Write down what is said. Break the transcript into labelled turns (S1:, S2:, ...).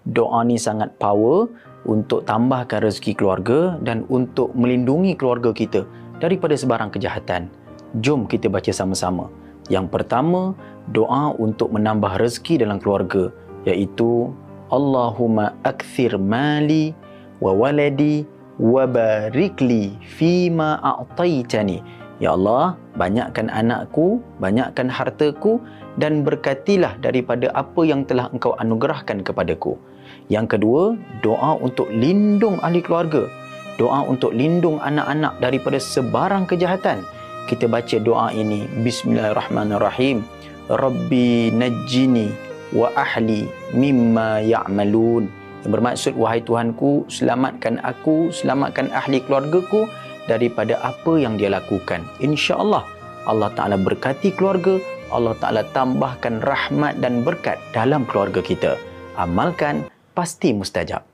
S1: Doa ni sangat power untuk tambahkan rezeki keluarga dan untuk melindungi keluarga kita daripada sebarang kejahatan. Jom kita baca sama-sama. Yang pertama, doa untuk menambah rezeki dalam keluarga, iaitu Allahumma akthir mali wa waladi wa barikli fima a'taitani. Ya Allah, banyakkan anakku, banyakkan hartaku dan berkatilah daripada apa yang telah Engkau anugerahkan kepadaku. Yang kedua, doa untuk lindung ahli keluarga. Doa untuk lindung anak-anak daripada sebarang kejahatan. Kita baca doa ini, Bismillahirrahmanirrahim. Rabbi najjini wa ahli mimma ya'malun. Yang bermaksud, wahai Tuhanku, selamatkan aku, selamatkan ahli keluargaku daripada apa yang dia lakukan. InsyaAllah Allah Ta'ala berkati keluarga, Allah Ta'ala tambahkan rahmat dan berkat dalam keluarga kita. Amalkan, pasti mustajab.